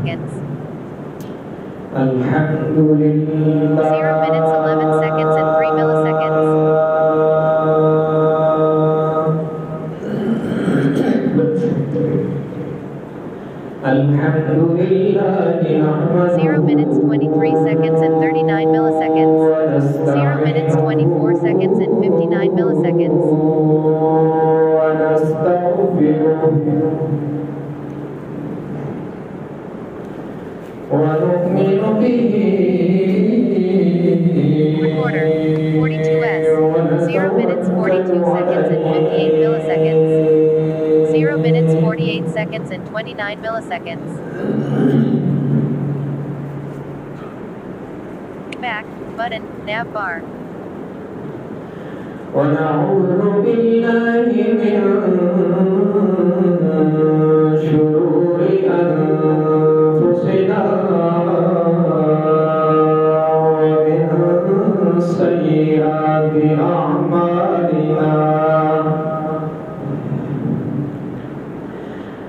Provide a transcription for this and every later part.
milliseconds. 0 minutes 11 seconds and 3 milliseconds. Alhamdulillah. 0 minutes 23 seconds and 39 milliseconds. 0 minutes 24 seconds and 59 milliseconds. Recorder 42S. 0 minutes 42 seconds and 58 milliseconds. 0 minutes 48 seconds and 29 milliseconds. Back button, nav bar. ونعوذ بالله من شرور أنفسنا ومن سيئات أعمالنا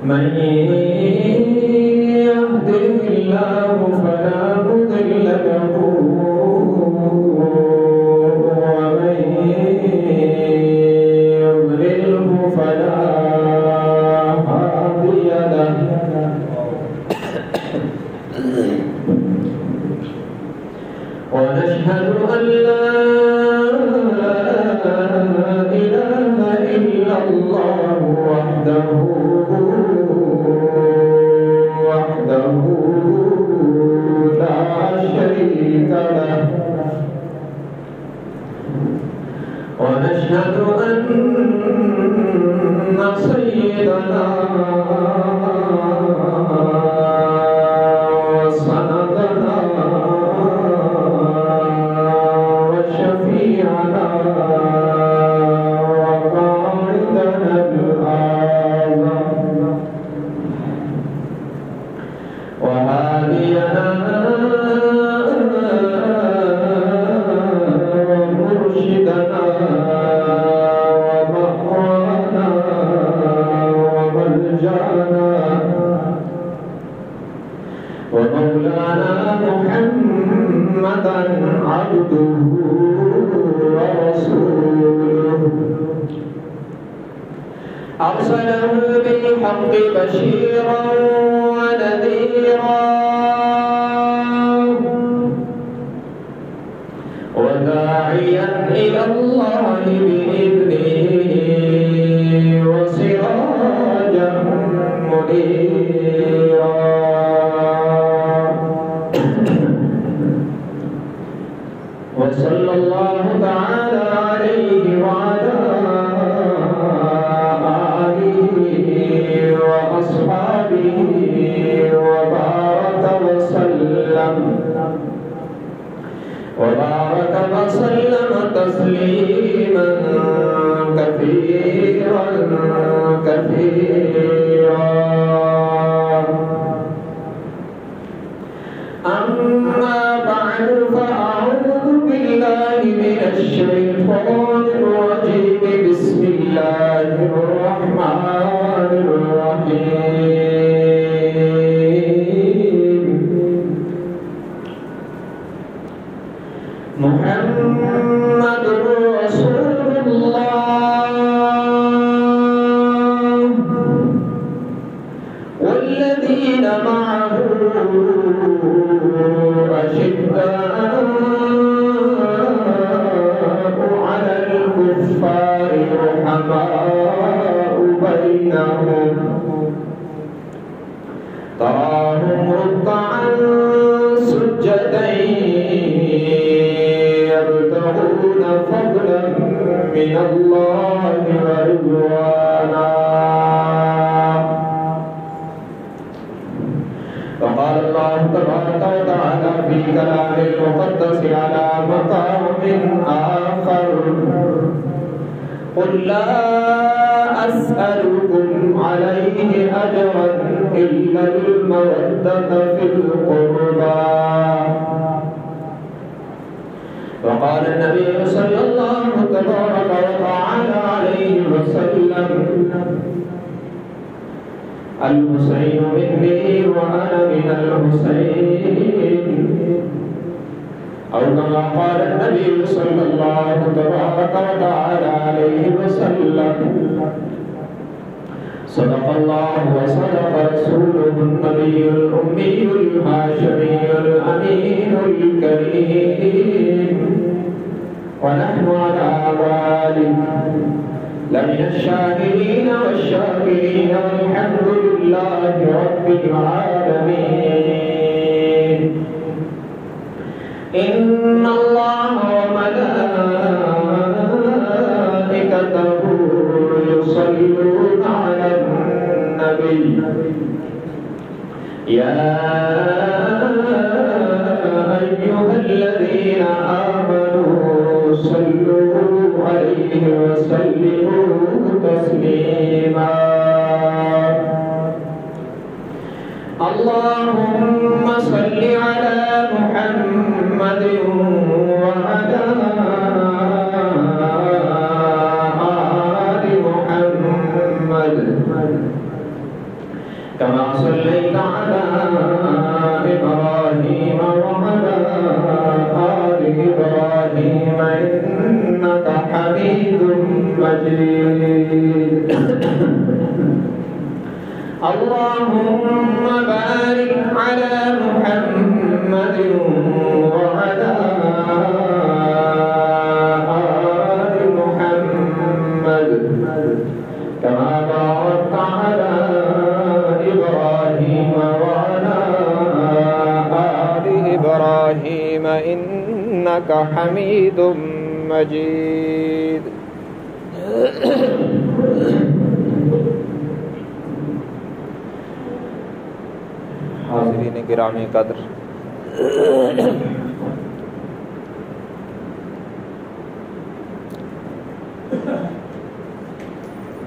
من يهده الله فلا مضل له ومن يضلله فلا هادي له ونشهد أن لا إله إلا الله وحده لا شريك له ونشهد أن سيدنا وسندنا وشفيعنا وقائدنا الأعظم وهادينا ومرشدنا ومأوانا وملجأنا ومولانا محمدا عبده ورسوله أرسله بالحق بشيرا ونذيرا وداعيا إلى الله بإذنه وسراجا منيرا وصلى الله تعالى عليه وعلى وأصحابه وبارك وسلم تسليما كثيرا أما بعد فأعوذ بالله من الشيطان الرجيم بسم الله الرحمن الرحيم محمد رسول الله والذين معه أشداء على الكفار رحماء بينهم تراهم ركعا سجدا يبتغون فضلا من الله ورضوانا وقال الله تبارك وتعالى في كلامه المقدس على مقام آخر قل لا أسألكم عليه أجرا إلا المودة في القربى وقال النبي صلى الله تبارك وتعالى عليه وسلم الحسين مني وأنا من الحسين أو كما قال النبي صلى الله تبارك وتعالى عليه وسلم صدق الله وصدق رسوله النبي الأمي الهاشمي الأمين الكريم ونحن على ذلك لمن الشاهدين والشاكرين والحمد لله رب العالمين. إن الله وملائكته يصلون على النبي يا أيها الذين آمنوا صلوا عليه وسلموا تسليما. اللهم صل على محمد وعلى آل محمد كما صليت على إبراهيم وعلى آل إبراهيم إنك حميد مجيد. اللهم بارك على محمد وعلى آل محمد كما باركت على إبراهيم وعلى آل إبراهيم إنك حميد مجيد. حاضرین گرامی قدر،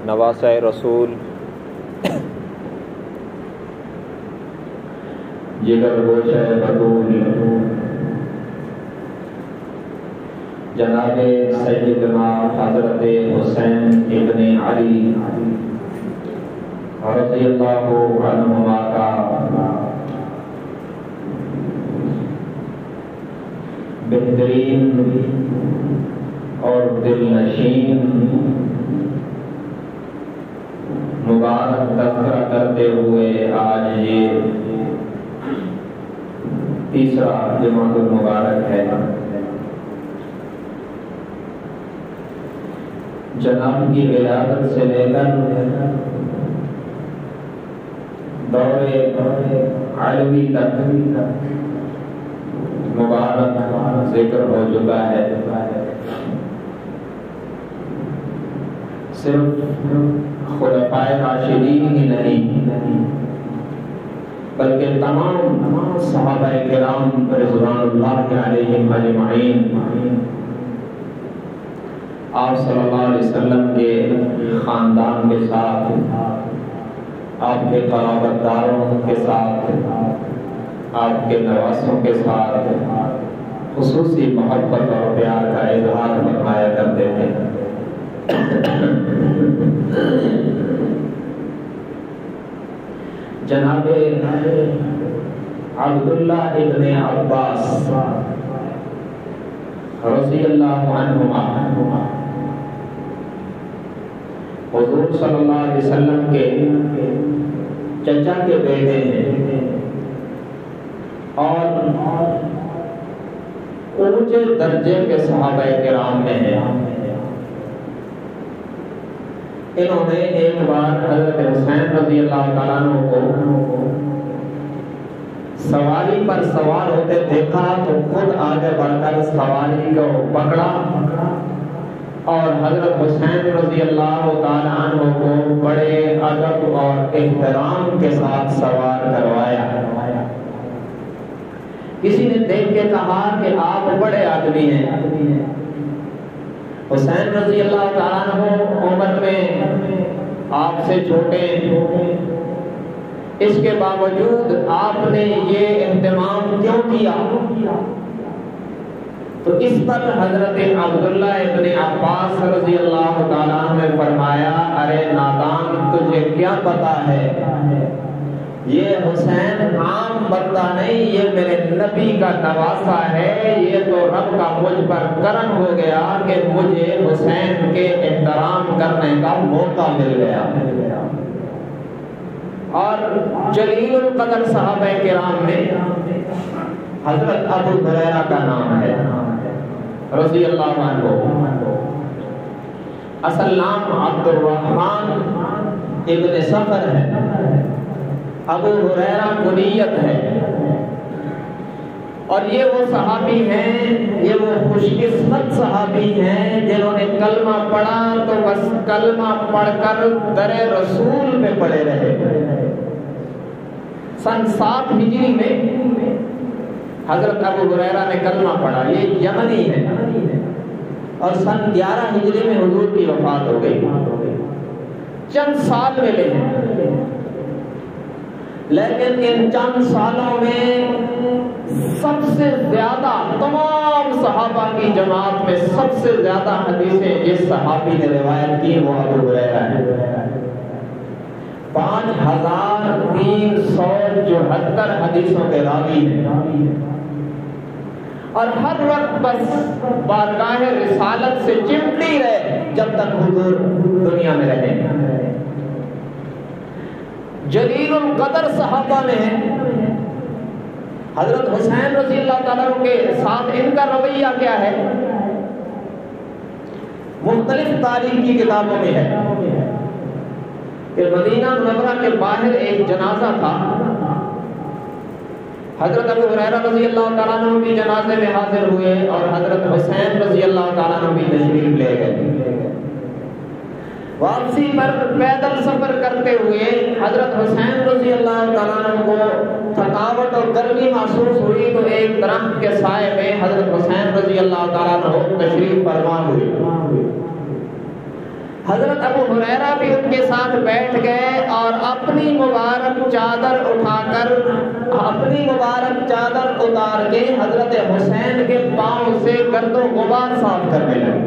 نواسۂ رسول جگر گوشہ بطول جناب سیدنا حضرت حسین ابن علی رضی اللہ عنہما کا بہترین اور دل نشین مبارک تذکرہ کرتے ہوئے آج یہ تیسرا جمعۃ المبارک ہے. جناب کی ولادت سے لے کر دور علوی تک مبارک ذکر ہو چکا ہے. صرف خلفائے راشدین ہی نہیں بلکہ تمام صحابہ کرام رضوان اللہ علیہم اجمعین آپ صلی اللہ علیہ وسلم کے خاندان کے ساتھ، آپ کے قرابت داروں کے ساتھ، آپ کے نواسوں کے ساتھ خصوصی محبت اور پیار کا اظہار فرمایا کرتے تھے. جناب عبداللہ ابن عباس رضی اللہ عنہما حضور صلی اللہ علیہ وسلم کے چچا کے بیٹے ہیں اور اونچے درجے کے صحابہ کرام میں ہیں. انہوں نے ایک بار حضرت حسین رضی اللہ تعالیٰ عنہ کو سواری پر سوار ہوتے دیکھا تو خود آگے بڑھ کر سواری کو پکڑا اور حضرت حسین رضی اللہ تعالیٰ عنہ کو بڑے ادب اور احترام کے ساتھ سوار کروایا. کسی نے دیکھ کے کہا کہ آپ بڑے آدمی ہیں. حسین رضی اللہ تعالیٰ عنہ عمر میں آپ سے چھوٹے، اس کے باوجود آپ نے یہ اہتمام کیوں کیا؟ تو اس پر حضرت عبداللہ ابن عباس رضی اللہ تعالیٰ عنہ نے فرمایا، ارے نادان، تجھے کیا پتا ہے یہ حسین عام بندہ نہیں، یہ میرے نبی کا نواسا ہے، یہ تو رب کا مجھ پر کرم ہو گیا کہ مجھے حسین کے احترام کرنے کا موقع مل گیا۔ اور جلیل القدر صحابہ کرام میں حضرت ابو ہریرہ کا نام ہے رضی اللہ عنہ۔ اصل نام عبد الرحمن ابن صخر ہے، ابو ہریرہ کنیت ہے، اور یہ وہ صحابی ہیں، یہ وہ خوش قسمت صحابی ہیں جنہوں نے کلمہ پڑھا تو بس کلمہ پڑھ کر در رسول میں پڑے رہے۔ سن 7 ہجری میں حضرت ابو ہریرہ نے کلمہ پڑھا، یہ یمنی ہے، اور سن 11 ہجری میں حضور کی وفات ہو گئی۔ چند سال ملے ہیں، لیکن ان چند سالوں میں سب سے زیادہ تمام صحابہ کی جماعت میں سب سے زیادہ حدیثیں جس صحابی نے روایت کی وہ ابو ہریرہ ہے۔ 5374 حدیثوں کے راوی ہیں، اور ہر وقت بس بارگاہ رسالت سے چمٹی رہے جب تک حضور دنیا میں رہے۔ جلیل القدر صحابہ میں ہے۔ حضرت حسین رضی اللہ تعالیٰ کے ساتھ ان کا رویہ کیا ہے؟ مختلف تاریخ کی کتابوں میں ہے کہ مدینہ منورہ کے باہر ایک جنازہ تھا، حضرت ابو ہریرہ رضی اللہ تعالیٰ عنہ بھی جنازے میں حاضر ہوئے اور حضرت حسین رضی اللہ تعالیٰ عنہ بھی تشریف لے گئے۔ واپسی پر پیدل سفر کرتے ہوئے حضرت حسین رضی اللہ تعالیٰ عنہ کو تھکاوٹ اور گرمی محسوس ہوئی تو ایک درخت کے سائے میں حضرت حسین رضی اللہ تعالیٰ عنہ تشریف فرما ہوئے۔ حضرت ابو ہریرہ بھی ان کے ساتھ بیٹھ گئے اور اپنی مبارک چادر اتار کے حضرت حسین کے پاؤں سے گرد و غبار صاف کرنے لگے۔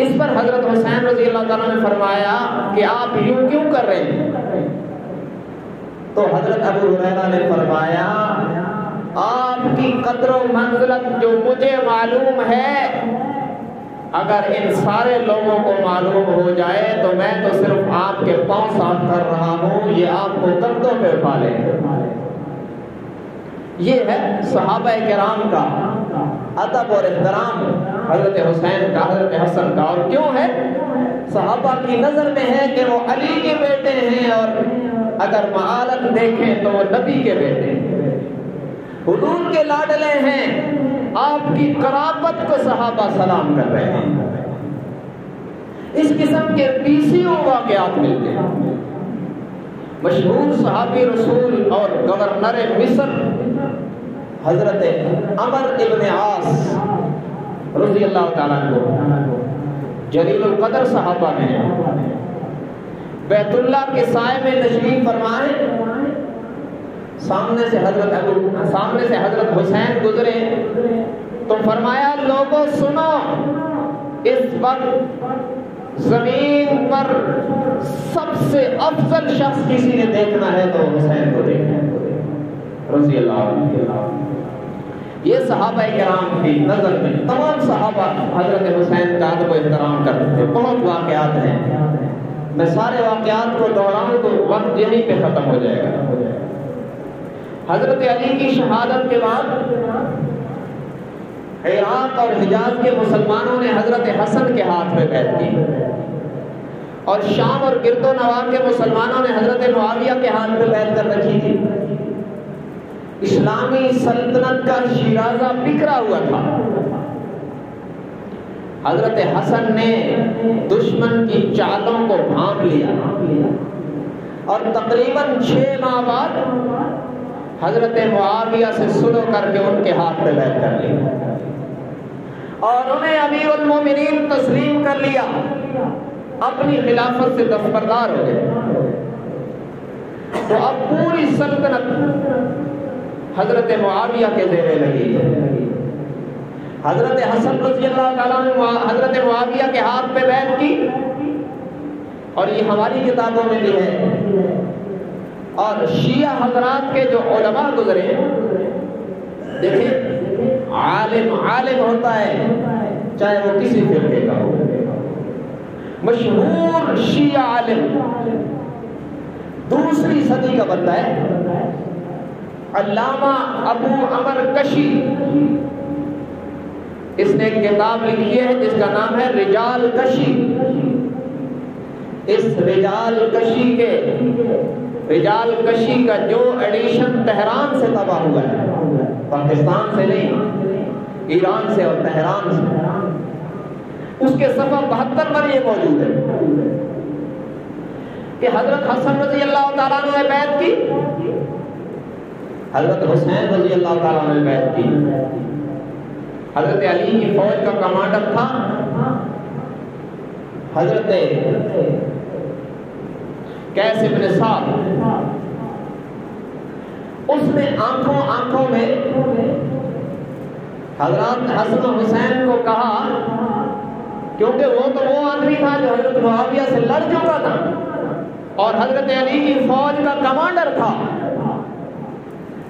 اس پر حضرت حسین رضی اللہ تعالیٰ نے فرمایا کہ آپ یوں کیوں کر رہے ہیں؟ تو حضرت ابو ہریرہ نے فرمایا آپ کی قدر و منزلت جو مجھے معلوم ہے اگر ان سارے لوگوں کو معلوم ہو جائے تو میں تو صرف آپ کے پاؤں صاف کر رہا ہوں، یہ آپ کو کندھوں پہ اٹھا لیں۔ یہ ہے صحابہ کرام کا ادب اور احترام حضرت حسین کا، حضرت حسن کا۔ اور کیوں ہے؟ صحابہ کی نظر میں ہے کہ وہ علی کے بیٹے ہیں، اور اگر معالم دیکھیں تو وہ نبی کے بیٹے ہیں، حضور کے لاڈلے ہیں۔ آپ کی قرابت کو صحابہ سلام کر رہے ہیں۔ اس قسم کے 20 واقعات ملتے ہیں۔ مشہور صحابی رسول اور گورنر مصر حضرت عمر ابن عاص رضی اللہ تعالیٰ عنہ جلیل القدر صحابہ میں بیت اللہ کے سائے میں تشریف فرمائے، سامنے سے حضرت حسین گزرے تو فرمایا لوگوں سنو، اس وقت زمین پر سب سے افضل شخص کسی نے دیکھنا ہے تو حسین کو دیکھنا رضی اللہ عنہ۔ یہ صحابہ کرام کی نظر میں تمام صحابہ حضرت حسین کا ادب و احترام کرتے تھے۔ بہت واقعات ہیں، میں سارے واقعات کو دوہراؤں تو وقت یہیں پہ ختم ہو جائے گا۔ حضرت علی کی شہادت کے بعد عراق اور حجاز کے مسلمانوں نے حضرت حسن کے ہاتھ میں بیعت کی، اور شام اور گرد و نواح کے مسلمانوں نے حضرت معاویہ کے ہاتھ میں بیعت کر رکھی تھی۔ اسلامی سلطنت کا شیرازہ بکھرا ہوا تھا۔ حضرت حسن نے دشمن کی چالوں کو بھانپ لیا، اور تقریباً 6 ماہ بعد حضرت معاویہ سے صلح کر کے ان کے ہاتھ پہ بیعت کر لی، اور انہیں امیر المومنین تسلیم کر لیا، اپنی خلافت سے دستبردار ہو گئے۔ تو اب پوری سلطنت حضرت معاویہ کے زیر لگی۔ حضرت حسن رضی اللہ تعالیٰ نے حضرت معاویہ کے ہاتھ پہ بیعت کی، اور یہ ہماری کتابوں میں بھی ہے اور شیعہ حضرات کے جو علماء گزرے، دیکھیں عالم عالم ہوتا ہے چاہے وہ کسی فرقے کا ہو، مشہور شیعہ عالم دوسری صدی کا بندہ ہے علامہ ابو عمر کشی، اس نے ایک کتاب لکھی ہے جس کا نام ہے رجال کشی۔ اس رجال کشی کا جو ایڈیشن تہران سے طبع ہوا ہے، پاکستان سے نہیں، ایران سے اور تہران سے، اس کے صفحہ 72 پر یہ موجود ہے کہ حضرت حسن رضی اللہ تعالیٰ عنہ نے بیعت کی، حضرت حسین رضی اللہ تعالیٰ عنہ نے بیعت کی، حضرت علی کی فوج کا کمانڈر تھا حضرت قیس بن سعد، اس نے آنکھوں میں حضرت حسن و حسین کو کہا، کیونکہ وہ آدمی تھا جو حضرت معاویہ سے لڑ چکا تھا اور حضرت علی کی فوج کا کمانڈر تھا،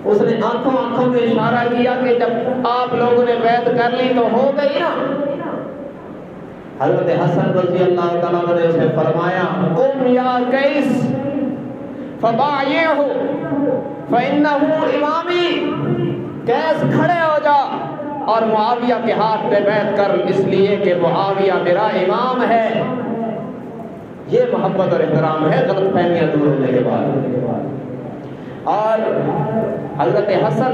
اس نے آنکھوں میں اشارہ کیا کہ جب آپ لوگوں نے بیعت کر لی تو ہو گئی نا۔ حضرت حسن رضی اللہ تعالیٰ نے اسے فرمایا قم یا قیس فبایعہ فإنہ امامی، قیس کھڑے ہو جا اور معاویہ کے ہاتھ پہ بیعت کر، اس لیے کہ معاویہ میرا امام ہے۔ یہ محبت اور احترام ہے غلط فہمیاں دور ہونے کے بعد۔ اور حضرت حسن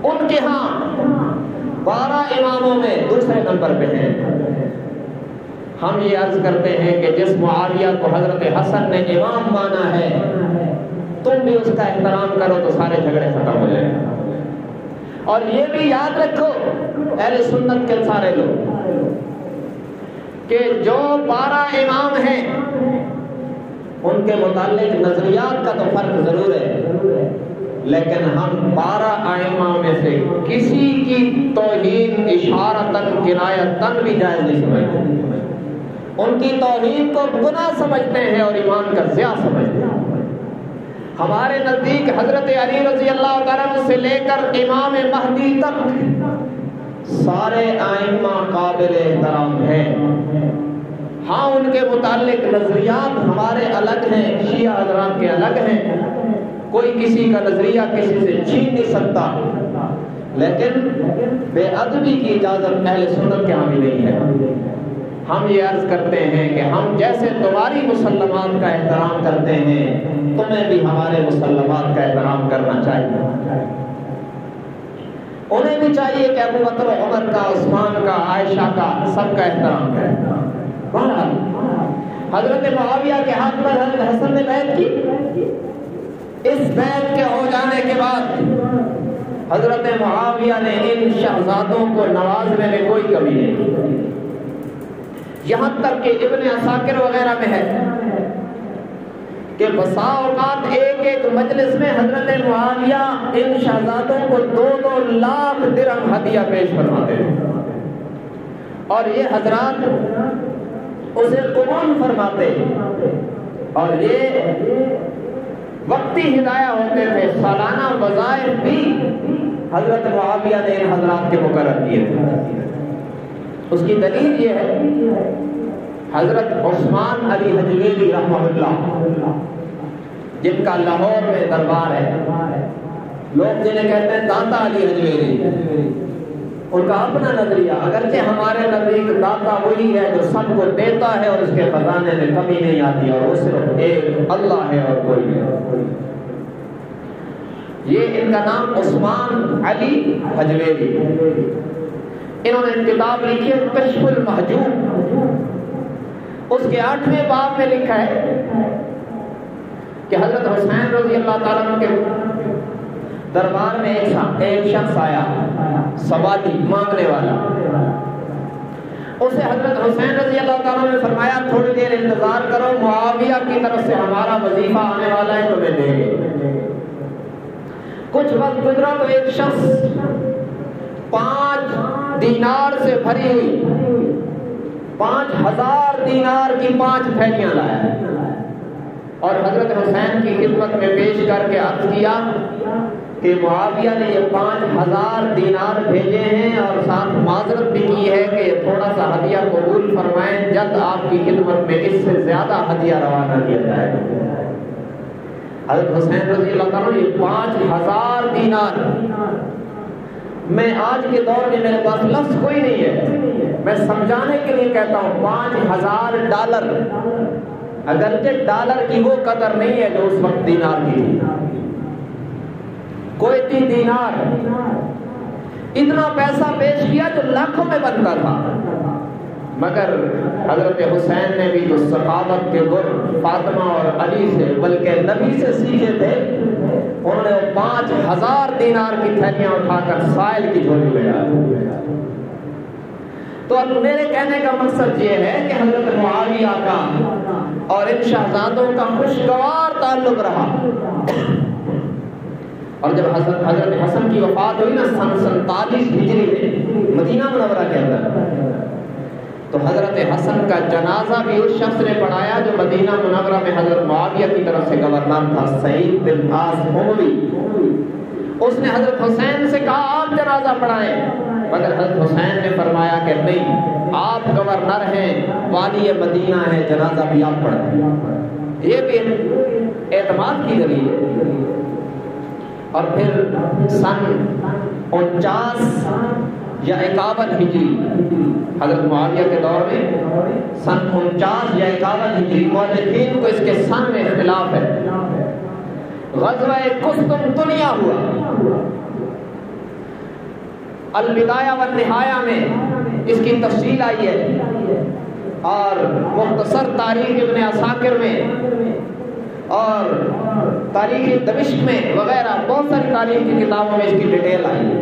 ان کے ہاں 12 اماموں میں دوسرے نمبر پہ ہیں۔ ہم یہ عرض کرتے ہیں کہ جس معاویہ کو حضرت حسن نے امام مانا ہے، تم بھی اس کا احترام کرو تو سارے جھگڑے ختم ہو جائیں۔ اور یہ بھی یاد رکھو اہل سنت کے سارے لوگ کہ جو 12 امام ہیں ان کے متعلق نظریات کا تو فرق ضرور ہے، لیکن ہم 12 ائمہ میں سے کسی کی توہین اشارتاً کنایتاً بھی جائز نہیں سمجھتے، ان کی توہین کو گناہ سمجھتے ہیں اور ایمان کا ضیاع سمجھتے ہیں۔ ہمارے نزدیک حضرت علی رضی اللہ تعالیٰ عنہ سے لے کر امام مہدی تک سارے ائمہ قابل احترام ہیں۔ ہاں ان کے متعلق نظریات ہمارے الگ ہیں، شیعہ حضرات کے الگ ہیں، کوئی کسی کا نظریہ کسی سے چھین نہیں سکتا، لیکن بے ادبی کی اجازت اہل سنت کے ہاں بھی نہیں ہے۔ ہم یہ عرض کرتے ہیں کہ ہم جیسے تمہاری مسلمات کا احترام کرتے ہیں، تمہیں بھی ہمارے مسلمات کا احترام کرنا چاہیے۔ انہیں بھی چاہیے کہ ابو بکر و عمر کا، عثمان کا، عائشہ کا، سب کا احترام کریں۔ بہرحال حضرت معاویہ کے ہاتھ پر حضرت حسن نے بیعت کی۔ اس بیعت کے ہو جانے کے بعد حضرت معاویہ نے ان شہزادوں کو نوازنے میں کوئی کمی نہیں کی، یہاں تک کہ ابن عساکر وغیرہ میں ہے کہ بسا اوقات ایک مجلس میں حضرت معاویہ ان شہزادوں کو 2 لاکھ درہم ہدیہ پیش فرماتے ہیں، اور یہ حضرات اسے قبول فرماتے اور یہ وقتی ہدایہ ہوتے تھے۔ سالانہ وظائف بھی حضرت معاویہ نے ان حضرات کے مقرر کیے تھے۔ اس کی دلیل یہ ہے حضرت عثمان علی حجویری رحمہ اللہ، جن کا لاہور میں دربار ہے، لوگ جنہیں کہتے ہیں داتا علی حجویری، ان کا اپنا نظریہ، اگرچہ ہمارے نزدیک داتا وہی ہے جو سب کو دیتا ہے اور اس کے خزانے میں کمی نہیں آتی، اور وہ صرف ایک اللہ ہے اور کوئی نہیں۔ یہ ان کا نام عثمان علی حجویری، انہوں نے کتاب لکھی ہے کشف المحجوب، اس کے 8ویں باب میں لکھا ہے کہ حضرت حسین رضی اللہ تعالیٰ عنہ کے دربار میں ایک شخص آیا، سوالی مانگنے والا، اسے حضرت حسین رضی اللہ تعالیٰ نے فرمایا تھوڑی دیر انتظار کرو، معاویہ کی طرف سے ہمارا وظیفہ آنے والا ہے، تمہیں دیں گے۔ کچھ وقت گزرا تو ایک شخص 5 دینار سے بھری ہوئی 5000 دینار کی 5 تھیلیاں لایا، اور حضرت حسین کی خدمت میں پیش کر کے عرض کیا کہ معاویہ نے یہ 5000 دینار بھیجے ہیں اور ساتھ معذرت بھی کی ہے کہ تھوڑا سا ہدیہ قبول فرمائیں، جلد آپ کی خدمت میں اس سے زیادہ ہدیہ روانہ کیا جائے۔ حضرت حسین رضی اللہ عنہ یہ 5000 دینار، میں آج کے دور میں میرے پاس لفظ کوئی نہیں ہے، میں سمجھانے کے لیے کہتا ہوں 5000 ڈالر، اگرچہ ڈالر کی وہ قدر نہیں ہے جو اس وقت دینار کی تھی، کوئٹی دینار، اتنا پیسہ پیش کیا جو لاکھوں میں بنتا تھا، مگر حضرت حسین نے بھی تو سخاوت کے گر فاطمہ اور علی سے بلکہ نبی سے سیکھے تھے، انہوں نے 5000 دینار کی تھیلیاں اٹھا کر سائل کی جھولی میں ڈالی۔ تو اب میرے کہنے کا مقصد یہ ہے کہ حضرت معاویہ کا اور ان شہزادوں کا خوشگوار تعلق رہا، اور جب حضرت حسن کی وفات ہوئی نا سن 47 ہجری میں مدینہ منورہ کے اندر، تو حضرت حسن کا جنازہ بھی اس شخص نے پڑھایا جو مدینہ منورہ میں حضرت معاویہ کی طرف سے گورنر تھا، سعید بن عاص اموی۔ اس نے حضرت حسین سے کہا آپ جنازہ پڑھائیں، مگر حضرت حسین نے فرمایا کہ نہیں، آپ گورنر ہیں، والی مدینہ ہے، جنازہ بھی آپ پڑھیں۔ یہ بھی اعتماد کی دلیل ہے۔ اور پھر سن 49 یا 51 ہجری، حضرت معاویہ کے دور میں سن 49 یا 51 ہجری، مؤرخین کو اس کے سن میں اختلاف ہے، غزوہ قسطنطنیہ ہوا۔ البدایہ والنہایہ میں اس کی تفصیل آئی ہے، اور مختصر تاریخ ابن عساکر میں اور تاریخ دمشق میں وغیرہ بہت ساری تاریخ کی کتابوں میں اس کی ڈیٹیل آئی ہے۔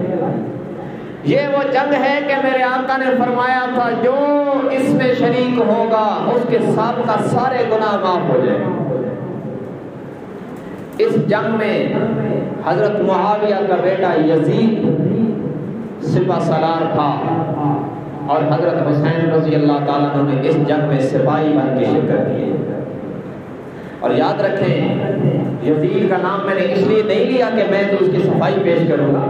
یہ وہ جنگ ہے کہ میرے آقا نے فرمایا تھا جو اس میں شریک ہوگا اس کے سابقہ سارے گناہ معاف ہو جائیں۔ اس جنگ میں حضرت معاویہ کا بیٹا یزید سپہ سالار تھا، اور حضرت حسین رضی اللہ تعالیٰ عنہ نے اس جنگ میں سپاہی بن کے شرکت کی۔ اور یاد رکھیں یزید کا نام میں نے اس لیے نہیں لیا کہ میں تو اس کی صفائی پیش کروں گا،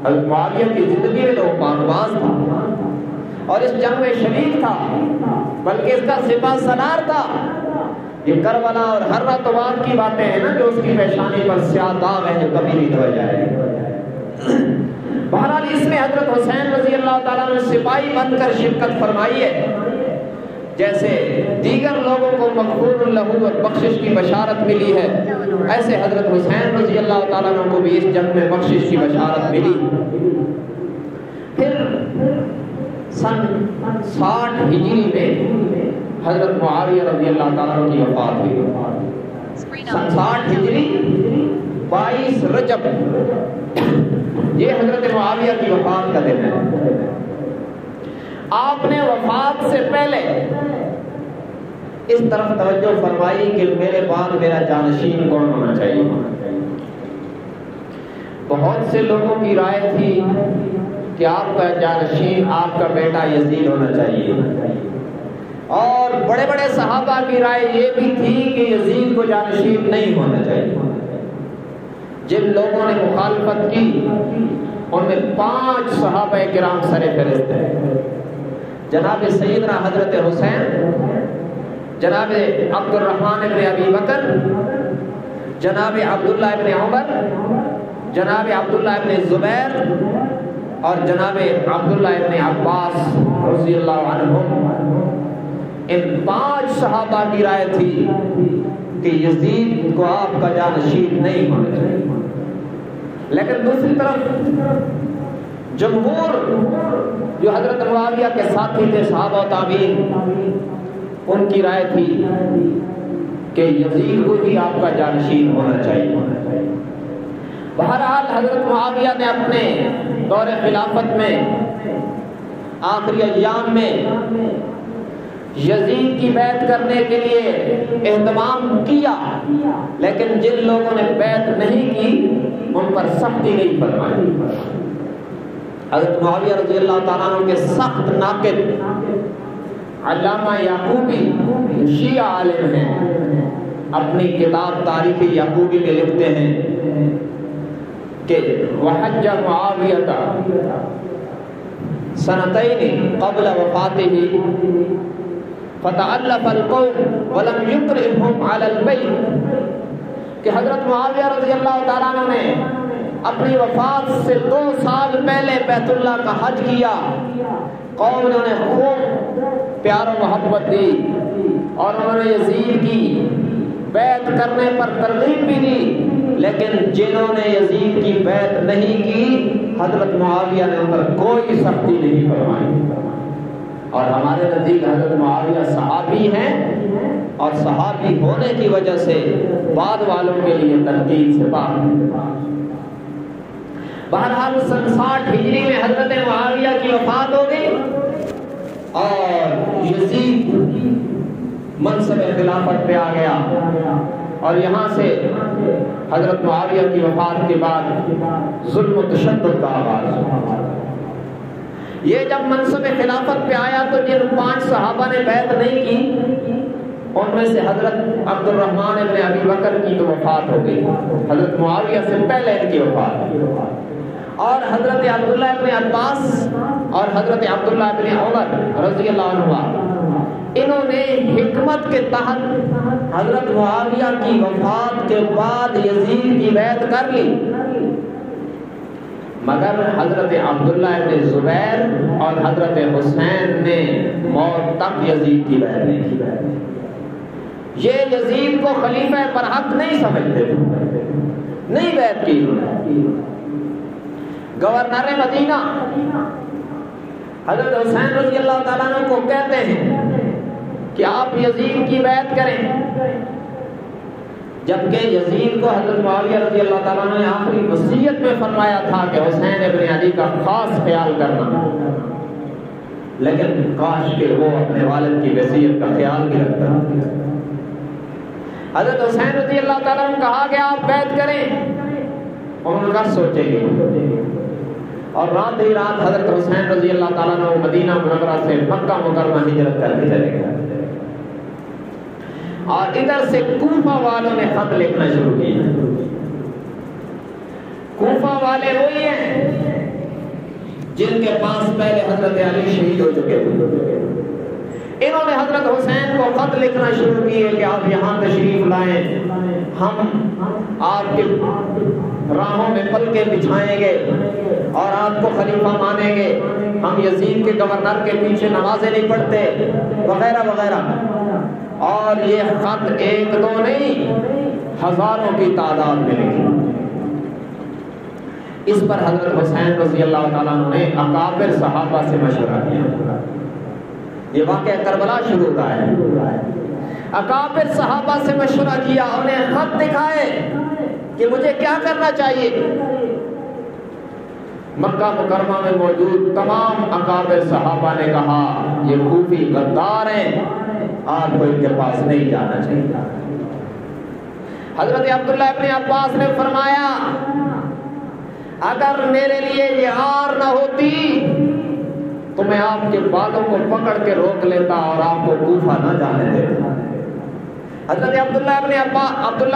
حضرت معاویہ کی زندگی میں تو پانباز تھا اور اس جنگ میں شریک تھا، بلکہ اس کا سپہ سالار تھا۔ یہ کربلا اور ہرہ طوال کی باتیں ہیں نا جو اس کی پیشانی پر سیاہ داغ ہے جو کبھی نہیں دھوئے جائے۔ بہرحال اس میں حضرت حسین رضی اللہ تعالیٰ نے سپاہی بن کر شرکت فرمائی ہے، جیسے دیگر لوگوں کو مغفور لہو اور بخشش کی بشارت ملی ہے، ایسے حضرت حسین رضی اللہ تعالیٰ عنہ کو بھی اس جنگ میں بخشش کی بشارت ملی۔ پھر سن 60 ہجری میں حضرت معاویہ رضی اللہ تعالیٰ عنہ کی وفات ہوئی۔ سن 60 ہجری 22 رجب یہ حضرت معاویہ کی وفات کا دن ہے۔ آپ نے وفات سے پہلے اس طرف توجہ فرمائی کہ میرے بعد میرا جانشین کون ہونا چاہیے۔ بہت سے لوگوں کی رائے تھی کہ آپ کا جانشین آپ کا بیٹا یزید ہونا چاہیے، اور بڑے بڑے صحابہ کی رائے یہ بھی تھی کہ یزید کو جانشین نہیں ہونا چاہیے۔ جن لوگوں نے مخالفت کی ان میں 5 صحابہ کرام سر فہرست ہیں، جناب سیدنا حضرت حسین، جناب عبد الرحمن ابن ابی بکر، جناب عبداللہ ابن عمر، جناب عبداللہ ابن زبیر اور جناب عبداللہ ابن عباس رضی اللہ عنہم۔ ان 5 صحابہ کی رائے تھی کہ یزید کو آپ کا جانشین نہیں ہونا چاہیے، لیکن دوسری طرف جمہور جو حضرت معاویہ کے ساتھی تھے صحابہ و تابعین، ان کی رائے تھی کہ یزید کو بھی آپ کا جانشین ہونا چاہیے۔ بہرحال حضرت معاویہ نے اپنے دور خلافت میں آخری ایام میں یزید کی بیعت کرنے کے لیے اہتمام کیا، لیکن جن لوگوں نے بیعت نہیں کی ان پر سختی نہیں فرمائی۔ حضرت معاویہ رضی اللہ تعالیٰ عنہ کے سخت ناقد علامہ یعقوبی شیعہ عالم ہیں، اپنی کتاب تاریخ یعقوبی میں لکھتے ہیں کہ وحج معاویہ سنتین قبل وفاتہ فتعلف القوم ولم یکرہم علی البیت، کہ حضرت معاویہ رضی اللہ تعالیٰ عنہ نے اپنی وفات سے 2 سال پہلے بیت اللہ کا حج کیا، قوم نے انہیں خوب پیار و محبت دی اور انہوں نے یزید کی بیعت کرنے پر ترغیب بھی دی، لیکن جنہوں نے یزید کی بیعت نہیں کی حضرت معاویہ نے ان پر کوئی سختی نہیں فرمائی۔ اور ہمارے نزدیک حضرت معاویہ صحابی ہیں اور صحابی ہونے کی وجہ سے بعد والوں کے لیے تنقید سے پاک۔ بہرحال 60 ہجری میں حضرت معاویہ کی وفات ہو گئی اور یزید منصب خلافت پہ آ گیا، اور یہاں سے حضرت معاویہ کی وفات کے بعد ظلم و تشدد کا آغاز ہوا۔ یہ جب منصب خلافت پہ آیا تو جن 5 صحابہ نے بیعت نہیں کی ان میں سے حضرت عبد الرحمن ابن ابی بکر کی تو وفات ہو گئی، حضرت معاویہ سے پہلے ان کی وفات، اور حضرت عبداللہ ابن عباس اور حضرت عبداللہ ابن عمر رضی اللہ عنہ انہوں نے حکمت کے تحت حضرت معاویہ کی وفات کے بعد یزید کی بیعت کر لی، مگر حضرت عبداللہ ابن زبیر اور حضرت حسین نے موت تک یزید کی بیعت نہیں کی۔ یہ یزید کو خلیفہ برحق نہیں سمجھتے تھے، نہیں بیعت کی۔ گورنر مدینہ حضرت حسین رضی اللہ تعالیٰ عنہ کو کہتے ہیں کہ آپ یزید کی بیعت کریں، جبکہ یزید کو حضرت معاویہ رضی اللہ تعالیٰ عنہ نے آخری وصیت میں فرمایا تھا کہ حسین ابن علی کا خاص خیال کرنا، لیکن کاش کہ وہ اپنے والد کی وصیت کا خیال بھی رکھتا۔ حضرت حسین رضی اللہ تعالیٰ عنہ کہا کہ آپ بیعت کریں، انہوں نے کہا سوچیں گے، اور رات ہی رات حضرت حسین رضی اللہ تعالیٰ عنہ مدینہ منورہ سے مکہ مکرمہ ہجرت کر کے چلے گئے، اور ادھر سے کوفہ والوں نے خط لکھنا شروع کیا۔ کوفہ والے وہی ہیں جن کے پاس پہلے حضرت علی شہید ہو چکے تھے، انہوں نے حضرت حسین کو خط لکھنا شروع کیے کہ آپ یہاں تشریف لائیں، ہم آپ کے راہوں میں پلکیں بچھائیں گے اور آپ کو خلیفہ مانیں گے، ہم یزید کے گورنر کے پیچھے نمازیں نہیں پڑھتے وغیرہ وغیرہ۔ اور یہ خط 1-2 نہیں، ہزاروں کی تعداد میں لکھی۔ اس پر حضرت حسین رضی اللہ تعالیٰ عنہ نے اکابر صحابہ سے مشورہ کیا۔ یہ واقعہ کربلا شروع ہوا ہے، اکابر صحابہ سے مشورہ کیا، انہیں خط دکھائے کہ مجھے کیا کرنا چاہیے۔ مکہ مکرمہ میں موجود تمام اکابر صحابہ نے کہا یہ کوفی غدار ہیں، آپ کو ان کے پاس نہیں جانا چاہیے۔ حضرت عبداللہ ابن عباس نے فرمایا اگر میرے لیے یہ عار نہ ہوتی تو میں آپ کے بالوں کو پکڑ کے روک لیتا اور آپ کو کوفہ نہ جانے دیتا۔ حضرت عبداللہ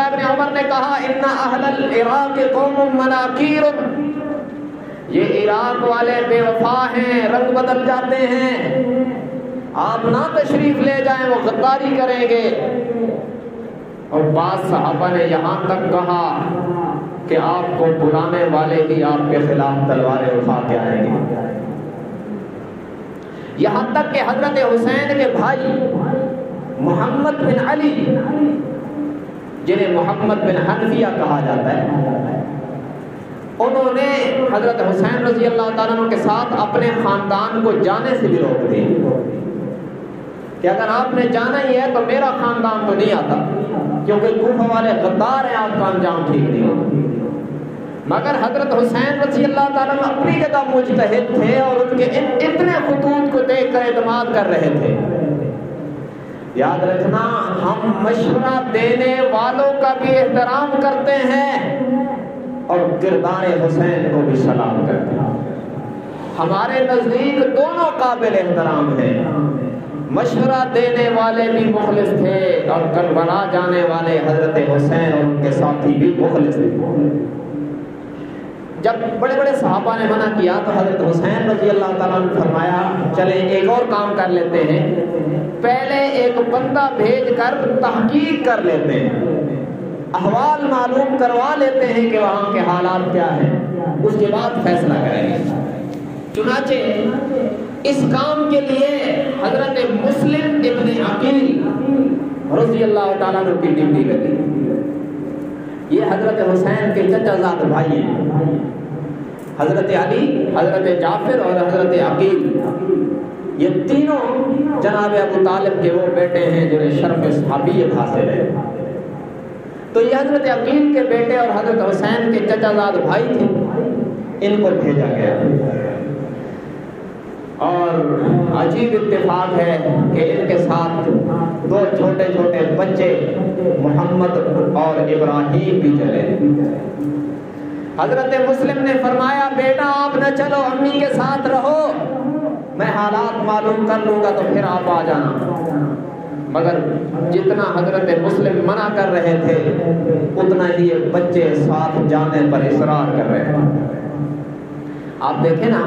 ابن عمر نے کہا ان اہل العراق قوم مناکیر، یہ عراق والے بے وفا ہیں، رنگ بدل جاتے ہیں، آپ نہ تشریف لے جائیں، وہ غداری کریں گے۔ اور بعض صحابہ نے یہاں تک کہا کہ آپ کو بلانے والے ہی آپ کے خلاف تلواریں اٹھا کے آئیں گے، یہاں تک کہ حضرت حسین کے بھائی محمد بن علی، جنہیں محمد بن حنفیہ کہا جاتا ہے، انہوں نے حضرت حسین رضی اللہ تعالیٰ عنہ کے ساتھ اپنے خاندان کو جانے سے بھی روک دی کہ اگر آپ نے جانا ہی ہے تو میرا خاندان تو نہیں آتا، کیونکہ کوفہ والے غدار ہیں، آپ کا انجام ٹھیک نہیں ہوگا۔ مگر حضرت حسین رضی اللہ تعالیٰ عنہ اپنی جگہ مجتہد تھے اور ان کے اتنے خطوط کو دیکھ کر اعتماد کر رہے تھے۔ یاد رکھنا ہم مشورہ دینے والوں کا بھی احترام کرتے ہیں اور کردار حسین کو بھی سلام کرتے ہیں۔ ہمارے نزدیک دونوں قابل احترام ہیں، مشورہ دینے والے بھی مخلص تھے اور کربلا جانے والے حضرت حسین اور ان کے ساتھی بھی مخلص تھے۔ جب بڑے بڑے صحابہ نے منع کیا تو حضرت حسین رضی اللہ تعالیٰ نے فرمایا چلیں ایک اور کام کر لیتے ہیں، پہلے ایک بندہ بھیج کر تحقیق کر لیتے ہیں، احوال معلوم کروا لیتے ہیں کہ وہاں کے حالات کیا ہیں، اس کے بعد فیصلہ کریں گے۔ چنانچہ اس کام کے لیے حضرت مسلم ابن عقیل رضی اللہ تعالیٰ عنہ کی ڈیوٹی لگی۔ یہ حضرت حسین کے چچا زاد بھائی ہیں، حضرت علی، حضرت جعفر اور حضرت عقیل، یہ تینوں جناب ابو طالب کے وہ بیٹے ہیں جنہیں شرف صحابیت حاصل ہے۔ تو یہ حضرت عقیل کے بیٹے اور حضرت حسین کے چچا زاد بھائی تھے، ان کو بھیجا گیا۔ اور عجیب اتفاق ہے کہ ان کے ساتھ دو چھوٹے چھوٹے بچے محمد اور ابراہیم بھی چلے۔ حضرت مسلم نے فرمایا بیٹا آپ نہ چلو، امی کے ساتھ رہو، میں حالات معلوم کر لوں گا تو پھر آپ آ جانا۔ مگر جتنا حضرت مسلم منع کر رہے تھے اتنا ہی یہ بچے ساتھ جانے پر اصرار کر رہے تھے۔ آپ دیکھیں نا،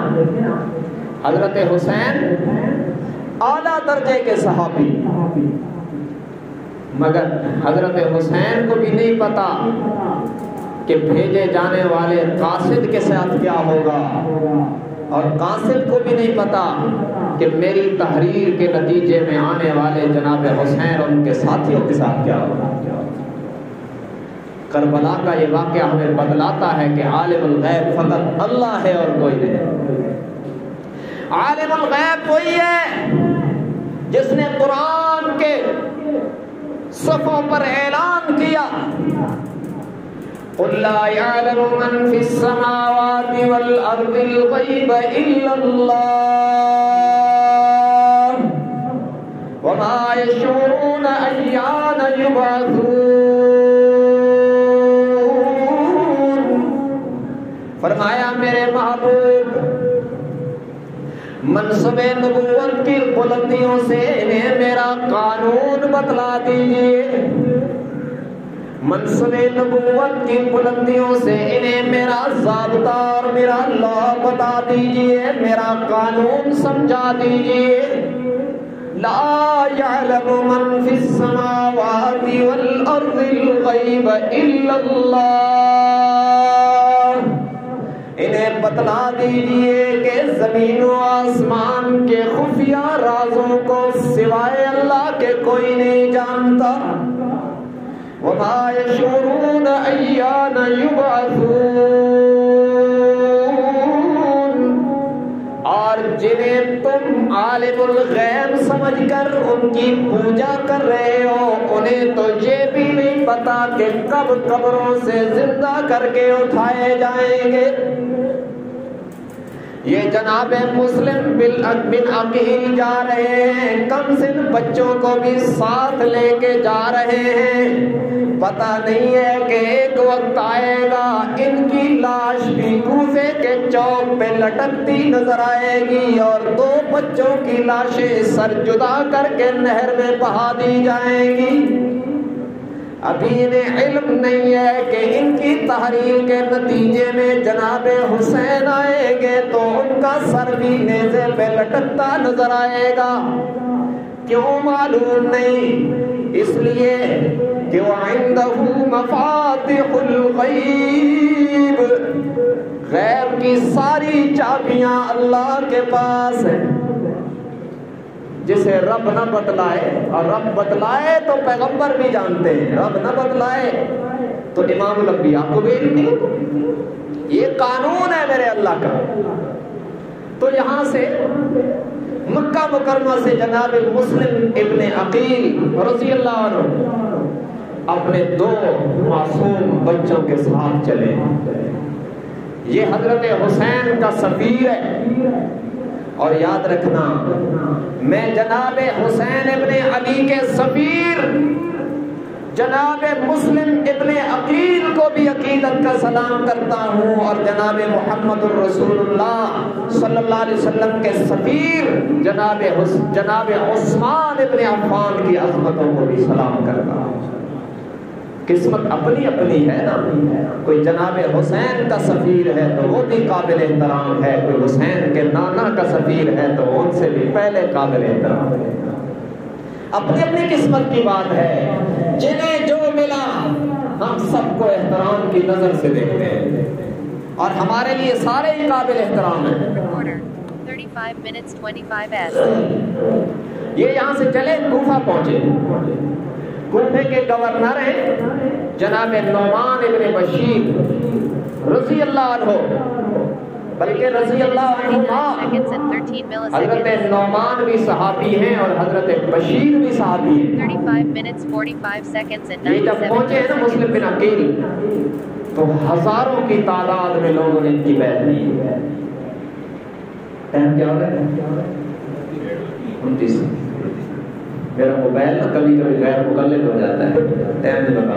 حضرت حسین اعلیٰ درجے کے صحابی، مگر حضرت حسین کو بھی نہیں پتا کہ بھیجے جانے والے قاصد کے ساتھ کیا ہوگا، اور قاصد کو بھی نہیں پتا کہ میری تحریر کے نتیجے میں آنے والے جناب حسین اور ان کے ساتھیوں کے ساتھ کیا ہوگا۔ کربلا کا یہ واقعہ ہمیں بتلاتا ہے کہ عالم الغیب فقط اللہ ہے اور کوئی نہیں۔ عالم الغیب وہی ہے جس نے قرآن کے صفوں پر اعلان کیا قُلْ لَا يَعْلَمُ مَنْ فِي السَّمَاوَاتِ وَالْأَرْضِ الْغَيْبَ إِلَّا اللَّهُ وَمَا يَشْعُرُونَ أَيَّانَ يُبْعَثُونَ۔ فرمایا میرے محبوب، منصب نبوت کی بلندیوں سے انہیں میرا قانون بتلا دیجئے، منصب نبوت کی بلندیوں سے انہیں میرا ضابطہ اور میرا لا بتا دیجئے، میرا قانون سمجھا دیجئے۔ لا يعلم من في السماوات والأرض الغيب إلا الله۔ انہیں بتلا دیجئے کہ زمین و آسمان کے خفیہ رازوں کو سوائے اللہ کے کوئی نہیں جانتا۔ وَمَا يَشْعُرُونَ أَيَّانَ يُبْعَثُونَ۔ اور جنہیں تم عالم الغیب سمجھ کر ان کی پوجا کر رہے ہو، انہیں تو یہ بھی نہیں پتا کہ کب قبروں سے زندہ کر کے اٹھائے جائیں گے۔ یہ جناب مسلم بن عقیل جا رہے ہیں، کم سن بچوں کو بھی ساتھ لے کے جا رہے ہیں، پتہ نہیں ہے کہ ایک وقت آئے گا ان کی لاش بھی کوفے کے چوک پہ لٹکتی نظر آئے گی اور دو بچوں کی لاشیں سر جدا کر کے نہر میں بہا دی جائیں گی۔ ابھی انہیں علم نہیں ہے کہ ان کی تحریر کے نتیجے میں جناب حسین آئیں گے تو ان کا سر بھی نیزے پہ لٹکتا نظر آئے گا۔ کیوں معلوم نہیں؟ اس لیے کہ وَعِندَهُ مَفَاتِحُ الْغَيْبِ، غیب کی ساری چابیاں اللہ کے پاس ہیں۔ جسے رب نہ بتلائے، اور رب بتلائے تو پیغمبر بھی جانتے ہیں، رب نہ بتلائے تو امام الانبیاء کو بھی نہیں۔ یہ قانون ہے میرے اللہ کا۔ تو یہاں سے مکہ مکرمہ سے جناب مسلم ابن عقیل رضی اللہ عنہ اپنے دو معصوم بچوں کے ساتھ چلے۔ یہ حضرت حسین کا سفیر ہے، اور یاد رکھنا میں جناب حسین ابن علی کے سفیر جناب مسلم ابن عقیل کو بھی عقیدت کا سلام کرتا ہوں، اور جناب محمد الرسول اللہ صلی اللہ علیہ وسلم کے سفیر جناب عثمان ابن عفان کی عظمتوں کو بھی سلام کرتا ہوں۔ قسمت اپنی اپنی ہے نا، کوئی جناب حسین کا سفیر ہے تو وہ بھی قابل احترام ہے، کوئی حسین کے نانا کا سفیر ہے تو ان سے بھی پہلے قابل احترام ہے۔ اپنی اپنی قسمت کی بات ہے، جنہیں جو ملا ہم سب کو احترام کی نظر سے دیکھتے ہیں، اور ہمارے لیے سارے ہی قابل احترام ہیں۔ 35 minutes 25s. یہ یہاں سے چلے کوفہ پہنچے، کوفے کے گورنر ہیں جناب نعمان ابن بشیر رضی اللہ عنہ، بلکہ رضی اللہ عنہ حضرت نعمان بھی صحابی ہیں اور حضرت بشیر بھی صحابی ہیں۔ 35 minutes 45 seconds and یہ جب 97 پہنچے ہیں نا مسلم بن عقیل تو ہزاروں کی تعداد میں لوگوں نے ان کی بیعت لی۔ ٹائم کیا ہو رہا ہے؟ 29۔ میرا موبائل نا کبھی کبھی غیر مقلد ہو جاتا ہے، ٹائم نہیں بتا۔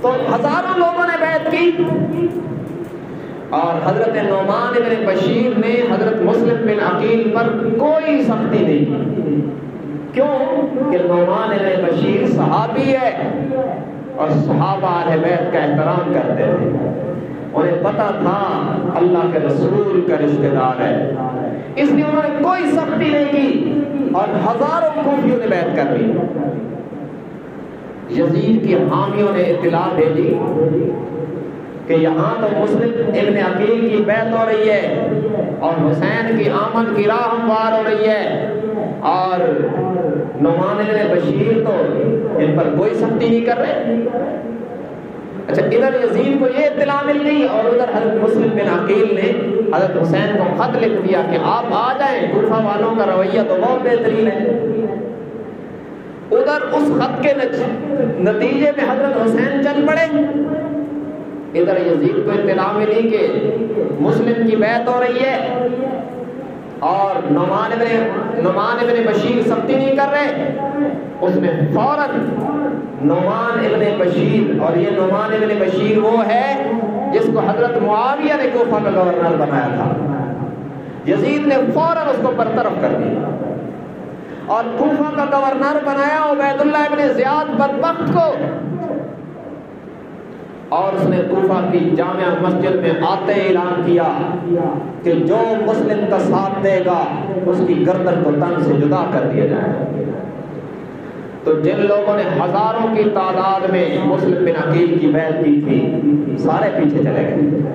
تو ہزاروں لوگوں نے بیعت کی، اور حضرت نعمان بن بشیر نے حضرت مسلم بن عقیل پر کوئی سختی نہیں کی۔ کیوں کہ نعمان بن بشیر صحابی ہے اور صحابہ اہل بیت کا احترام کرتے تھے، انہیں پتا تھا اللہ کے رسول کا رشتہ دار ہے، اس لیے انہوں نے کوئی سختی نہیں کی اور ہزاروں کوفیوں نے بیعت کر لی۔ یزید کی حامیوں نے اطلاع بھیجی کہ یہاں تو مسلم ابن عقیل کی بیعت ہو رہی ہے اور حسین کی آمد کی راہ ہموار ہو رہی ہے، اور نعمان بن بشیر تو ان پر کوئی سختی نہیں کر رہے۔ اچھا، ادھر یزید کو یہ اطلاع مل گئی اور ادھر حضرت مسلم بن عقیل نے حضرت حسین کو خط لکھ دیا کہ آپ آ جائیں، کوفہ والوں کا رویہ تو بہت بہترین ہے۔ ادھر اس خط کے نتیجے میں حضرت حسین چل پڑے، ادھر یزید کو اطلاع ملی کہ مسلم کی بیعت ہو رہی ہے اور نعمان ابن بشیر سختی نہیں کر رہے۔ اس میں فوراً نعمان ابن بشیر، اور یہ نعمان ابن بشیر وہ ہے جس کو حضرت معاویہ نے کوفہ کا گورنر بنایا تھا، یزید نے فوراً اس کو برطرف کر دیا اور کوفہ کا گورنر بنایا عبید اللہ ابن زیاد بدبخت کو، اور اس نے کوفہ کی جامع مسجد میں آتے اعلان کیا کہ جو مسلم کا ساتھ دے گا اس کی گردن کو تن سے جدا کر دیا جائے گا۔ تو جن لوگوں نے ہزاروں کی تعداد میں مسلم بن عقیل کی بیعت کی تھی سارے پیچھے چلے گئے۔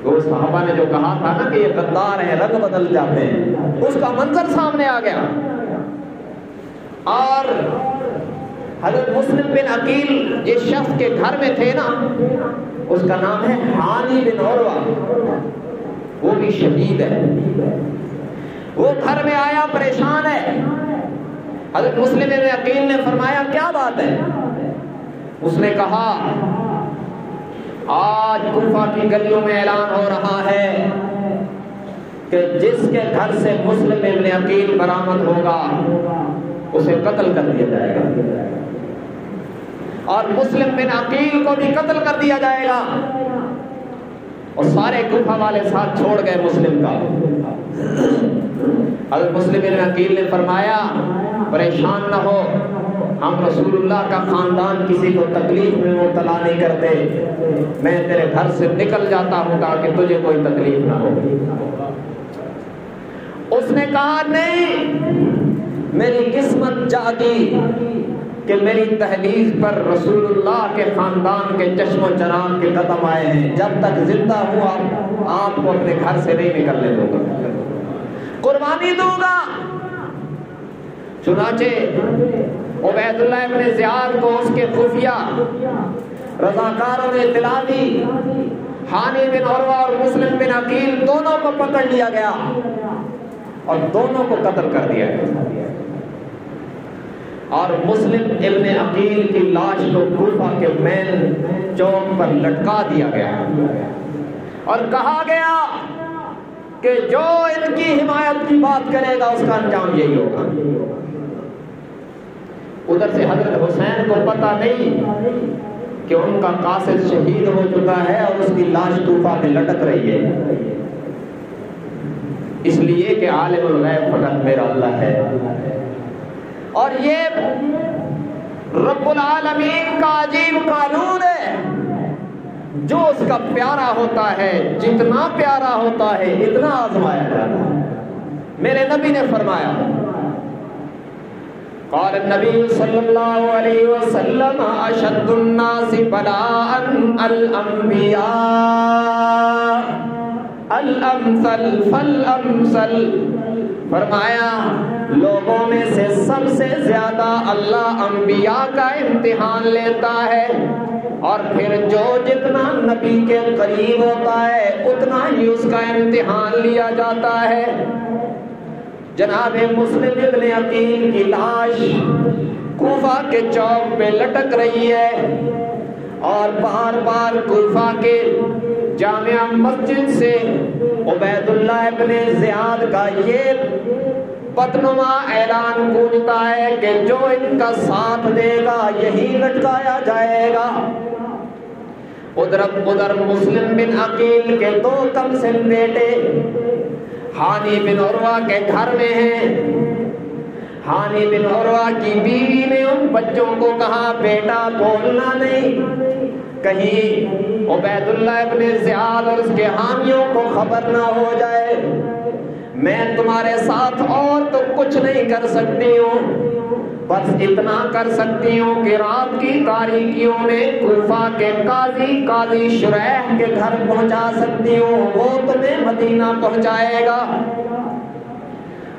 وہ صحابہ نے جو کہا تھا نا کہ یہ غدار ہیں، رنگ بدل جاتے ہیں، اس کا منظر سامنے آ گیا، اور حضرت مسلم بن عقیل جس شخص کے گھر میں تھے نا اس کا نام ہے ہانی بن عروہ، وہ بھی شہید ہے۔ وہ گھر میں آیا پریشان ہے، حضرت مسلم بن عقیل نے فرمایا کیا بات ہے؟ اس نے کہا آج کوفہ کی گلیوں میں اعلان ہو رہا ہے کہ جس کے گھر سے مسلم بن عقیل برآمد ہوگا اسے قتل کر دیا جائے گا، اور مسلم بن عقیل کو بھی قتل کر دیا جائے گا۔ اور سارے کوفہ والے ساتھ چھوڑ گئے مسلم کا۔ حضرت مسلم بن عقیل نے فرمایا پریشان نہ ہو، ہم رسول اللہ کا خاندان کسی کو تکلیف میں مبتلا نہیں کرتے، میں تیرے گھر سے نکل جاتا ہوں تاکہ تجھے کوئی تکلیف نہ ہو۔ اس نے کہا نہیں، میری قسمت جاگی کہ میری تحلیل پر رسول اللہ کے خاندان کے چشم و چراغ کے قدم آئے ہیں، جب تک زندہ ہوں آپ کو اپنے گھر سے نہیں نکلنے دوں گا، قربانی دوں گا۔ چنانچہ عبید اللہ ابن زیاد کو اس کے خفیہ رضاکاروں نے اطلاع دی، ہانی بن عروہ اور مسلم بن عقیل دونوں کو پکڑ لیا گیا اور دونوں کو قتل کر دیا گیا، اور مسلم ابن عقیل کی لاش کو کوفہ کے مین چوک پر لٹکا دیا گیا اور کہا گیا کہ جو ان کی حمایت کی بات کرے گا اس کا انجام یہی ہوگا۔ ادھر سے حضرت حسین کو پتہ نہیں کہ ان کا قاصد شہید ہو چکا ہے اور اس کی لاش کوفہ میں لٹک رہی ہے، اس لیے کہ عالم الغیب فقط میرا اللہ ہے۔ اور یہ رب العالمین کا عجیب قانون ہے، جو اس کا پیارا ہوتا ہے، جتنا پیارا ہوتا ہے اتنا آزمایا جاتا ہے۔ میرے نبی نے فرمایا، قال النبی صلی اللہ علیہ وسلم اشد الناس بلاء الانبیاء الامثل فالامثل، فرمایا لوگوں میں سے سب سے زیادہ اللہ انبیاء کا امتحان لیتا ہے، اور پھر جو جتنا نبی کے قریب ہوتا ہے اتنا ہی اس کا امتحان لیا جاتا ہے۔ جناب مسلم ابن عقیل کی لاش کوفہ کے چوک پہ لٹک رہی ہے، اور بار بار کوفہ کے جامع مسجد سے عبید اللہ ابن زیاد کا یہ بدنما اعلان گونجتا ہے کہ جو ان کا ساتھ دے گا یہی لٹکایا جائے گا۔ ادھر مسلم بن عقیل کے دو کم سن بیٹے ہانی بن عروہ کے گھر میں ہیں۔ ہانی بن عروہ کی بیوی نے ان بچوں کو کہا بیٹا بولنا نہیں، کہیں عبید اللہ ابن زیاد اور اس کے حامیوں کو خبر نہ ہو جائے، میں تمہارے ساتھ اور تو کچھ نہیں کر سکتی ہوں، بس اتنا کر سکتی ہوں کہ رات کی تاریکیوں میں کوفہ کے قاضی شریح کے گھر پہنچا سکتی ہوں، وہ تمہیں مدینہ پہنچائے گا۔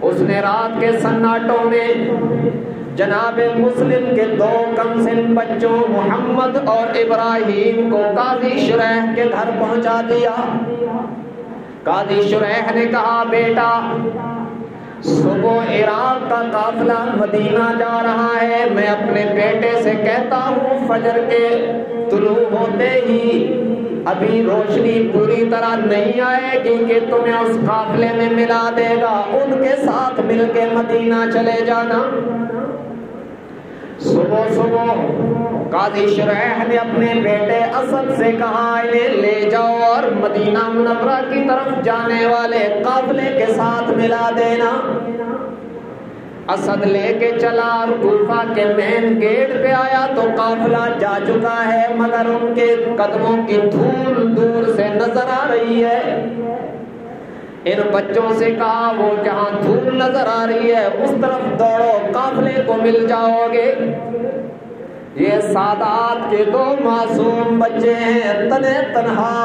اس نے رات کے سناٹوں میں جناب مسلم کے دو کم سن بچوں محمد اور ابراہیم کو قاضی شریح کے گھر پہنچا دیا۔ قاضی شریح نے کہا بیٹا صبح عراق کا قافلہ مدینہ جا رہا ہے، میں اپنے بیٹے سے کہتا ہوں فجر کے طلوع ہوتے ہی ابھی روشنی پوری طرح نہیں آئے گی کہ تمہیں اس قافلے میں ملا دے گا، ان کے ساتھ مل کے مدینہ چلے جانا۔ صبح قاضی شریح نے اپنے بیٹے اسد سے کہا انہیں لے جاؤ اور مدینہ منورہ کی طرف جانے والے قافلے کے ساتھ ملا دینا۔ اسد لے کے چلا اور کوفہ کے مین گیٹ پہ آیا تو قافلہ جا چکا ہے، مگر ان کے قدموں کی دھول دور سے نظر آ رہی ہے۔ ان بچوں سے کہا وہ جہاں دھول نظر آ رہی ہے اس طرف دوڑو، قافلے کو مل جاؤ گے۔ یہ سادات کے دو معصوم بچے ہیں، تنے تنہا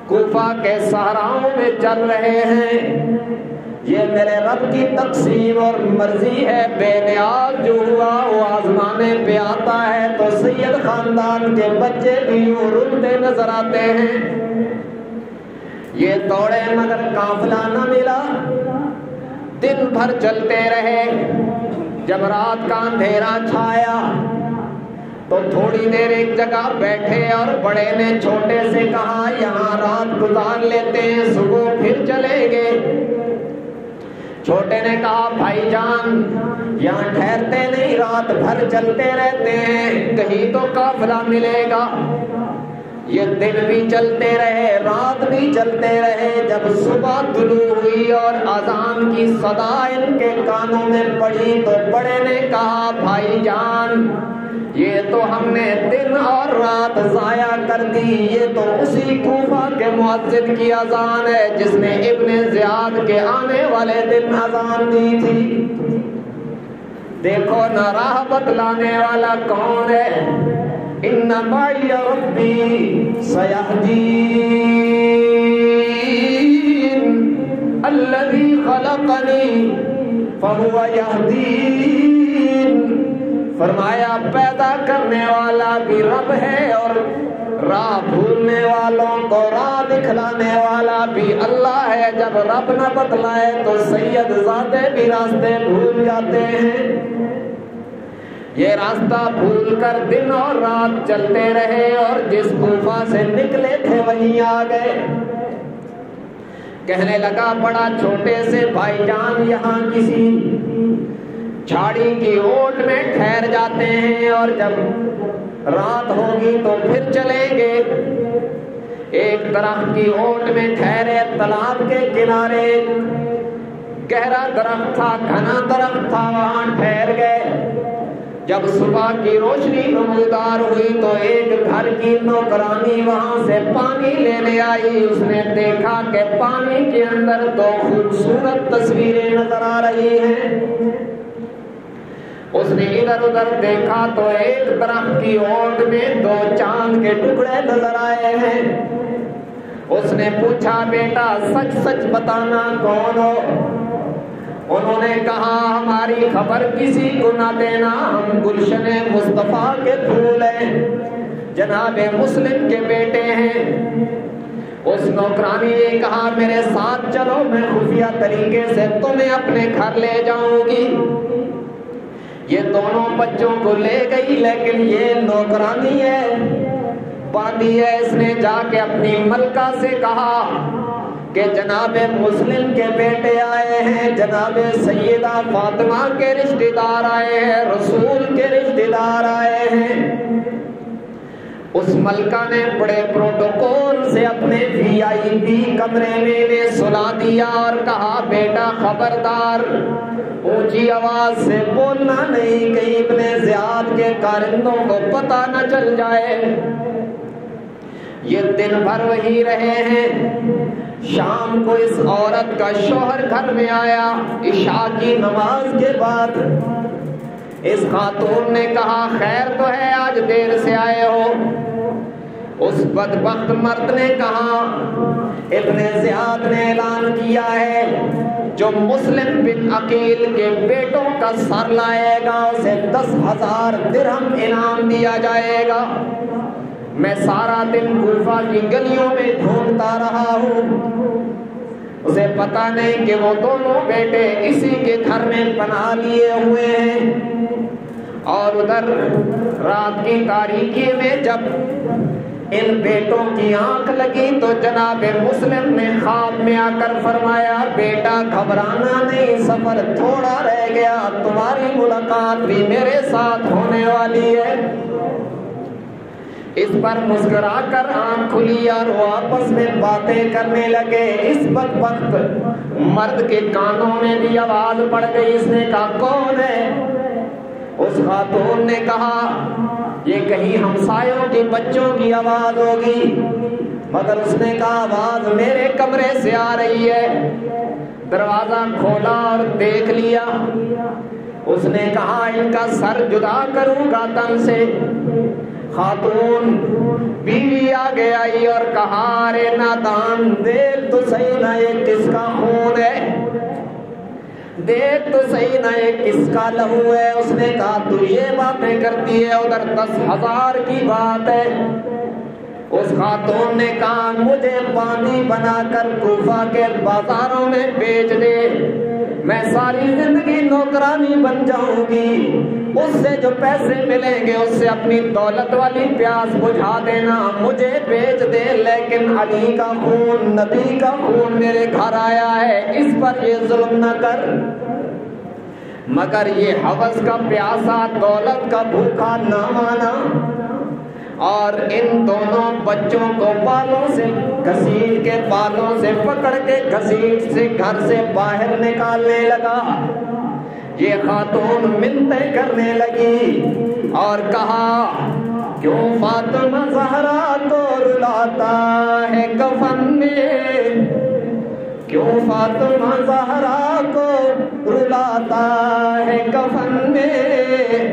کوفہ کے صحراؤں میں چل رہے ہیں۔ یہ میرے رب کی تقسیم اور مرضی ہے، بے نیاز جو ہوا وہ آزمانے پہ آتا ہے، تو سید خاندان کے بچے بھی یوں رلتے نظر آتے ہیں۔ یہ دوڑے مگر قافلہ نہ ملا، دن بھر چلتے رہے۔ جب رات کا اندھیرا چھایا تو تھوڑی دیر ایک جگہ بیٹھے اور بڑے نے چھوٹے سے کہا یہاں رات گزار لیتے ہیں، صبح پھر چلیں گے۔ چھوٹے نے کہا بھائی جان یہاں ٹھہرتے نہیں، رات بھر چلتے رہتے ہیں، کہیں تو قافلہ ملے گا۔ یہ دن بھی چلتے رہے، رات بھی چلتے رہے۔ جب صبح طلوع ہوئی اور اذان کی صدا ان کے کانوں میں پڑی تو بڑے نے کہا بھائی جان یہ تو ہم نے دن اور رات ضائع کر دی، یہ تو اسی کوفہ کے مؤذن کی اذان ہے جس نے ابن زیاد کے آنے والے دن اذان دی تھی۔ دیکھو نہ راہ بتلانے والا کون ہے، ان معی ربی سیہدین الذی خلقنی فہو یہدین۔ فرمایا پیدا کرنے والا بھی رب ہے اور راہ بھولنے والوں کو راہ دکھلانے والا بھی اللہ ہے۔ جب رب نہ بتلائے تو سید ذاتے بھی راستے بھول جاتے ہیں۔ یہ راستہ بھول کر دن اور رات چلتے رہے اور جس کوفہ سے نکلے تھے وہیں آ گئے۔ کہنے لگا بڑا چھوٹے سے بھائی جان یہاں کسی جھاڑی کی اوٹ میں ٹھہر جاتے ہیں اور جب رات ہوگی تو پھر چلیں گے۔ ایک درخت کی اوٹ میں ٹھہرے، تالاب کے کنارے گہرا درخت تھا، گھنا درخت تھا، وہاں ٹھہر گئے۔ جب صبح کی روشنی نمودار ہوئی تو ایک گھر کی نوکرانی وہاں سے پانی لینے آئی۔ اس نے دیکھا کہ پانی کے اندر دو خوبصورت تصویریں نظر آ رہی ہیں۔ اس نے ادھر ادھر دیکھا تو ایک درخت کی اوٹ میں دو چاند کے ٹکڑے نظر آئے ہیں۔ اس نے پوچھا بیٹا سچ سچ بتانا کون ہو؟ انہوں نے کہا ہماری خبر کسی کو نہ دینا، ہم گلشن مصطفیٰ کے پھول ہیں، جناب مسلم کے بیٹے ہیں۔ اس نوکرانی نے کہا میرے ساتھ چلو، میں خفیہ طریقے سے تمہیں اپنے گھر لے جاؤں گی۔ یہ دونوں بچوں کو لے گئی، لیکن یہ نوکرانی ہے، باندھی ہے۔ اس نے جا کے اپنی ملکہ سے کہا کہ جناب مسلم کے بیٹے آئے ہیں، جناب سیدہ فاطمہ کے رشتہ دار آئے ہیں، رسول کے رشتہ دار آئے ہیں۔ اس ملکہ نے بڑے پروٹوکول سے اپنے VIP کمرے میں سلا دیا اور کہا بیٹا خبردار، اونچی آواز سے بولنا نہیں، کہیں ابن زیاد کے کارندوں کو پتہ نہ چل جائے۔ یہ دن بھر وہی رہے ہیں۔ شام کو اس عورت کا شوہر گھر میں آیا عشاء کی نماز کے بعد۔ اس خاتون نے کہا خیر تو ہے، آج دیر سے آئے ہو؟ اس بدبخت مرد نے کہا ابن زیاد نے اعلان کیا ہے جو مسلم بن عقیل کے بیٹوں کا سر لائے گا اسے 10,000 درہم انعام دیا جائے گا۔ میں سارا دن کوفہ کی گلیوں میں ڈھونڈتا رہا ہوں، اسے پتا نہیں کہ وہ دونوں بیٹے اسی کے گھر میں پناہ لیے ہوئے ہیں۔ اور ادھر رات کی تاریکی میں جب ان بیٹوں کی آنکھ لگی تو جناب مسلم نے خواب میں آ کر فرمایا بیٹا گھبرانا نہیں، سفر تھوڑا رہ گیا، تمہاری ملاقات بھی میرے ساتھ ہونے والی ہے۔ اس پر مسکرا کر آنکھ کھلی اور وہ آپس میں باتیں کرنے لگے۔ اس بدبخت مرد کے کانوں میں بھی آواز پڑ گئی۔ اس نے کہا کون ہے؟ اس خاتون نے کہا یہ کہیں ہمسایوں کے بچوں کی آواز ہوگی، مگر اس نے کہا آواز میرے کمرے سے آ رہی ہے۔ دروازہ کھولا اور دیکھ لیا۔ اس نے کہا ان کا سر جدا کروں گا تن سے۔ خاتون بیوی آگے آئی اور کہا ارے نادان، دیکھ تو صحیح نہ یہ کس کا خون ہے، دیکھ تو صحیح نہ یہ کس کا لہو ہے۔ اس نے کہا تو یہ باتیں کرتی ہے، ادھر 10,000 کی بات ہے۔ اس خاتون نے کہا مجھے باندھی بنا کر کوفہ کے بازاروں میں بیچ دے، میں ساری زندگی نوکرانی بن جاؤں گی، اس سے جو پیسے ملیں گے اس سے اپنی دولت والی پیاس بجھا دینا، مجھے بیچ دے، لیکن علی کا خون، نبی کا خون میرے گھر آیا ہے، اس پر یہ ظلم نہ کر۔ مگر یہ ہوس کا پیاسا، دولت کا بھوکا نہ مانا اور ان دونوں بچوں کو بالوں سے گھسیٹ کے، بالوں سے پکڑ کے گھسیٹ سے گھر سے باہر نکالنے لگا۔ یہ خاتون منتیں کرنے لگی اور کہا کیوں فاطمہ زہرا کو رلاتا ہے کفن میں، کیوں فاطمہ زہرا کو رلاتا ہے کفن میں،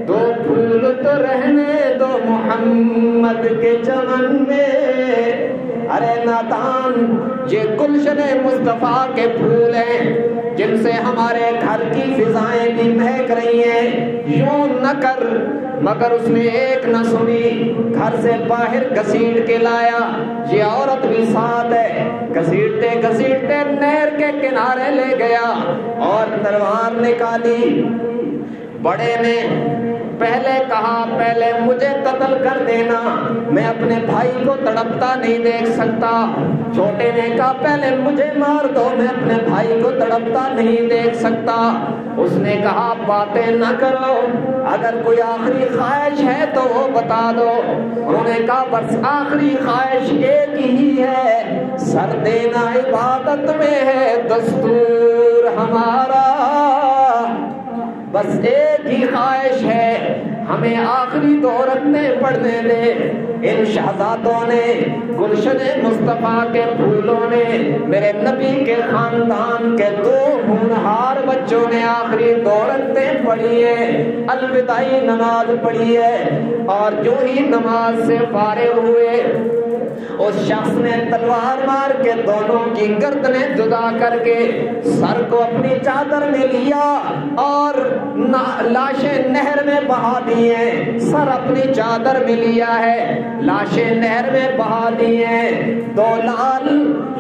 دو پھول تو رہنے دو محمد کے چمن میں۔ ارے نادان، یہ گلشن مصطفیٰ کے پھول ہیں جن سے ہمارے گھر کی فضائیں بھی مہک رہی ہیں، یوں نہ کر۔ مگر اس نے ایک نہ سنی، گھر سے باہر گھسیٹ کے لایا۔ یہ عورت بھی ساتھ ہے، گھسیٹتے گھسیٹتے نہر کے کنارے لے گیا اور تلوار نکالی۔ بڑے نے پہلے کہا پہلے مجھے قتل کر دینا، میں اپنے بھائی کو تڑپتا نہیں دیکھ سکتا۔ چھوٹے نے کہا پہلے مجھے مار دو، میں اپنے بھائی کو تڑپتا نہیں دیکھ سکتا۔ اس نے کہا باتیں نہ کرو، اگر کوئی آخری خواہش ہے تو وہ بتا دو۔ انہوں نے کہا بس آخری خواہش ایک ہی ہے، سر دینا عبادت میں ہے دستور ہمارا، بس ایک ہی خواہش ہے، ہمیں آخری دو رکعتیں پڑھنے دے۔ ان شہزادوں نے، گلشن مصطفیٰ کے پھولوں نے، میرے نبی کے خاندان کے دو ہونہار بچوں نے آخری دو رکعتیں پڑھی ہے، الوداعی نماز پڑھی ہے، اور جو ہی نماز سے فارغ ہوئے اس شخص نے تلوار مار کے دونوں کی گردنیں جدا کر کے سر کو اپنی چادر میں لیا اور لاشیں نہر میں بہا دی ہیں۔ سر اپنی چادر میں لیا ہے، لاشیں نہر میں بہا دی ہیں۔ دو لال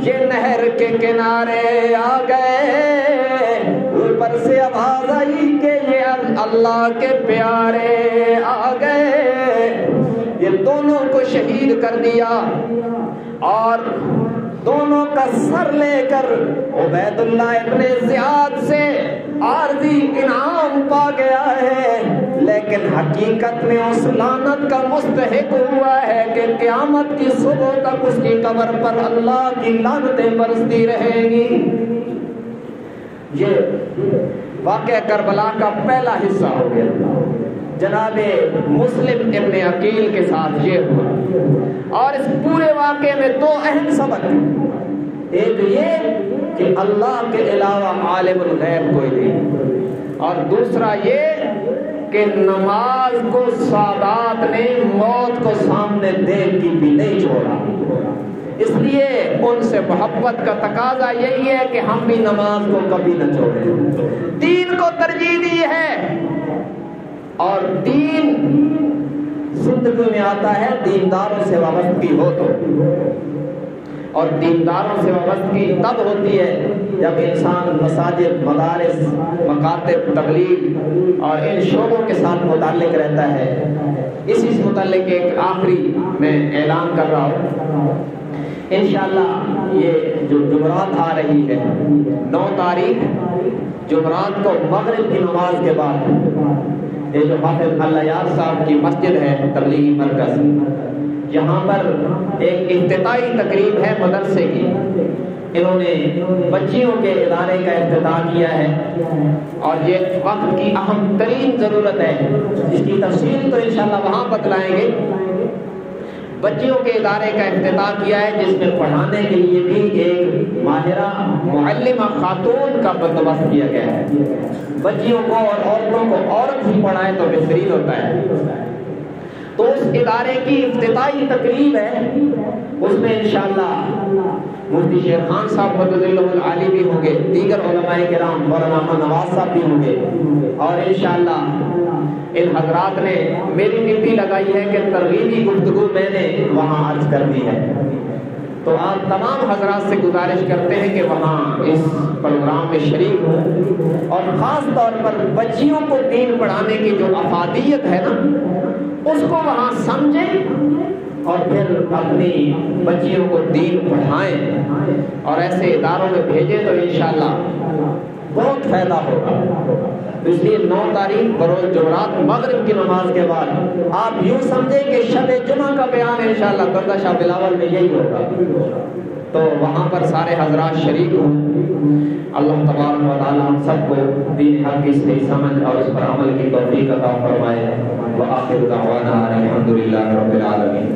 یہ نہر کے کنارے آ گئے، اوپر سے آواز آئی کہ یہ اللہ کے پیارے آ گئے۔ یہ دونوں کو شہید کر دیا اور دونوں کا سر لے کر عبید اللہ ابن زیاد سے عارضی انعام پا گیا ہے، لیکن حقیقت میں اس لعنت کا مستحق ہوا ہے کہ قیامت کی صبح تک اس کی قبر پر اللہ کی لعنتیں برستی رہیں گی۔ یہ واقعہ کربلا کا پہلا حصہ ہو گیا۔ جناب مسلم ابن عقیل کے ساتھ یہ ہوا، اور اس پورے واقعے میں دو اہم سبق ہیں۔ ایک یہ کہ اللہ کے علاوہ عالم الغیب کوئی نہیں، اور دوسرا یہ کہ نماز کو سادات نے موت کو سامنے دیکھ کے بھی نہیں چھوڑا۔ اس لیے ان سے محبت کا تقاضا یہی ہے کہ ہم بھی نماز کو کبھی نہ چھوڑیں، دین کو ترجیح دی ہے۔ اور دین زندگی میں آتا ہے دینداروں سے وابستگی ہو تو، اور دینداروں سے وابستگی تب ہوتی ہے جب انسان مساجد، مدارس، مکاتب، تبلیغ اور ان شعبوں کے ساتھ متعلق رہتا ہے۔ اسی سے متعلق ایک آخری میں اعلان کر رہا ہوں، انشاءاللہ یہ جو جمعرات آ رہی ہے 9 تاریخ جمعرات کو مغرب کی نماز کے بعد، یہ جو حافظ اللہ یار صاحب کی مسجد ہے تبلیغی مرکز، یہاں پر ایک افتتاحی تقریب ہے مدرسے کی۔ انہوں نے بچیوں کے ادارے کا افتتاح کیا ہے، اور یہ وقت کی اہم ترین ضرورت ہے، جس کی تفصیل تو انشاءاللہ وہاں بتلائیں گے۔ بچیوں کے ادارے کا افتتاح کیا ہے، جس میں پڑھانے کے لیے بھی ایک ماہرہ معلمہ خاتون کا بندوبست کیا گیا ہے۔ بچیوں کو اور عورتوں کو عورت ہی پڑھائے تو بہترین ہوتا ہے۔ تو اس ادارے کی افتتاحی تقریب ہے، اس میں انشاءاللہ مفتی شیر خان صاحب مدد اللہ العالی بھی ہوں گے، دیگر علماء کرام مولانا محمد نواز صاحب بھی ہوں گے، اور انشاءاللہ ان حضرات نے میری ڈیوٹی لگائی ہے کہ ترغیبی گفتگو میں نے وہاں عرض کرنی ہے۔ تو آپ تمام حضرات سے گزارش کرتے ہیں کہ وہاں اس پروگرام میں شریک ہوں، اور خاص طور پر بچیوں کو دین پڑھانے کی جو افادیت ہے نا، اس کو وہاں سمجھیں اور پھر اپنی بچیوں کو دین پڑھائیں اور ایسے اداروں میں بھیجیں تو انشاءاللہ بہت فائدہ ہوگا۔ اس لیے 9 تاریخ بروز جمعرات مغرب کی نماز کے بعد آپ یوں سمجھیں کہ شب جمعہ کا بیان انشاءاللہ دردہ شاہ بلاول میں یہی ہوگا، تو وہاں پر سارے حضرات شریک ہوں۔ اللہ تبارک و تعالی ہم سب کو دین حق کی صحیح سمجھ اور اس پر عمل کی توفیق عطا فرمائے۔ وآخر دعوانا الحمدللہ رب العالمین۔